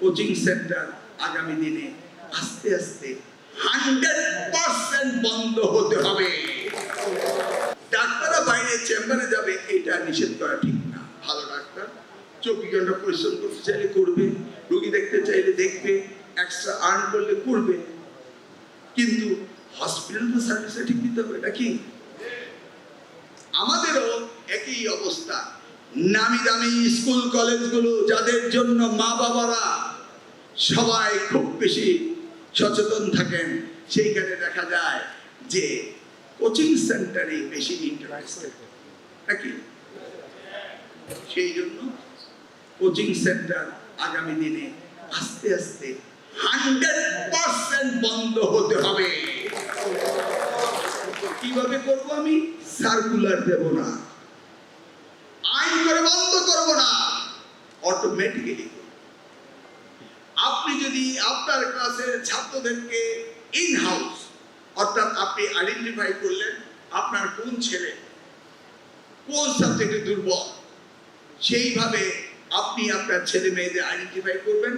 Coaching centre আগামী দিনে আস্তে আস্তে 100% বন্ধ হতে হবে। ডাক্তাররা বাইরে চেম্বারে যাবে এটা নিষেধ করা ঠিক না। ভালো ডাক্তার 24 ঘন্টা পরিশ্রম করতে চাইলে করবে, রোগী দেখতে চাইলে দেখবে, এক্সট্রা আর্ন করলে করবে, কিন্তু হসপিটাল তো সার্ভিসটা ঠিক দিতে হবে নাকি? আমাদেরও একই অবস্থা। নামি দামি স্কুল কলেজগুলো যাদের জন্য মা বাবারা সবাই খুব বেশি সচেতন থাকেন, সেইখানে দেখা যায় যে কোচিং সেন্টারে বেশি ইন্টারেস্টেড নাকি? সেই জন্য কোচিং সেন্টার আগামী দিনে আস্তে আস্তে 100% বন্ধ হতে হবে। কিভাবে করব? আমি সার্কুলার দেব না, আইন করে বন্ধ করব না, অটোমেটিক্যালি। আপনি যদি আপনার ক্লাসের ছাত্রদেরকে ইন হাউস, অর্থাৎ আপনি আইডেন্টিফাই করলেন আপনার কোন ছেলে কোন সাবজেক্টে দুর্বল, সেইভাবে আপনি আপনার ছেলে মেয়েদের আইডেন্টিফাই করবেন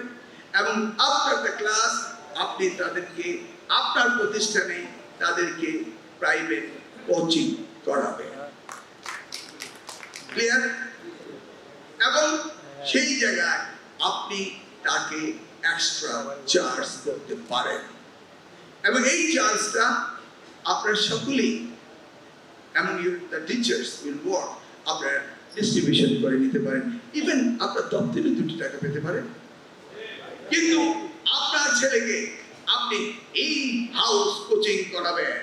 এবং আফটার দ্য ক্লাস আপনি তাদেরকে আপনার প্রতিষ্ঠানে তাদেরকে প্রাইভেট কোচিং করাবেন। ক্লিয়ার? এবং সেই জায়গায় আপনি তাকে এক্সট্রা চার্জ করতে পারেন এবং এই চার্জটা আপনার সকলেই এবং দ্য টিচার্স উইল ওয়ার্ক, আপনারা ডিস্ট্রিবিউশন করে নিতে পারেন। ইভেন আপনার দপ্তরে 2 টাকা পেতে পারেন, কিন্তু আপনার ছেলেকে আপনি এই হাউস কোচিং করাবেন।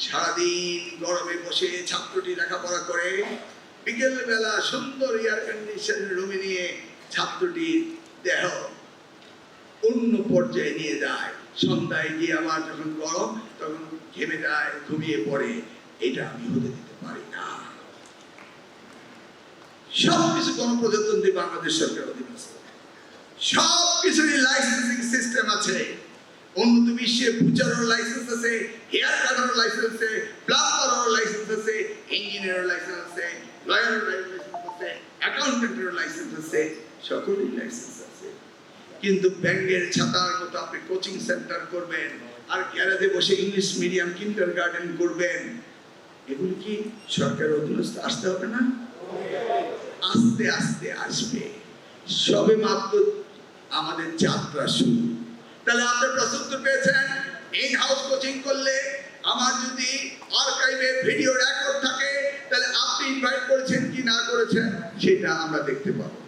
সারাদিন গরমে বসে ছাত্রটি লেখাপড়া করে, বিকেল বেলা সুন্দর এয়ার কন্ডিশন রুমে নিয়ে ছাত্রটির দেহ অন্য পর্যায়ে নিয়ে যায়। সন্ধ্যায় গিয়ে আবার যখন গরম তখন ঘেমে যায়, ঘুমিয়ে পড়ে। এটা আমি হতে দিতে পারি না। সবকিছু গণপ্রজাতন্ত্রী বাংলাদেশ সরকার অধীনস্থ, সবকিছুরই লাইসেন্সিং সিস্টেম আছে। উন্নত বিশ্বে বুচারের লাইসেন্স আছে, হেয়ার কাটারের লাইসেন্স আছে, প্লাম্বারের লাইসেন্স আছে, ইঞ্জিনিয়ারের লাইসেন্স আছে, লয়ারের লাইসেন্স আছে, অ্যাকাউন্টেন্টের লাইসেন্স আছে, সকলের লাইসেন্স আছে। কিন্তু ব্যাংকের ছাতার মতো আপনি কোচিং সেন্টার করবেন আর গ্যারেজে বসে ইংলিশ মিডিয়াম কিন্ডারগার্টেন করবেন, এগুলো কি সরকারের অধীনস্থ আসতে হবে না? আস্তে আস্তে আসবে। সবে মাত্র আমাদের যাত্রা শুরু। তাহলে আপনি প্রস্তুত পেয়েছেন। ইন হাউস কোচিং করলে আমার যদি আর্কাইভে ভিডিও রেকর্ড থাকে তাহলে আপনি ইনভাইট করেছেন কি না করেছেন সেটা আমরা দেখতে পাবো।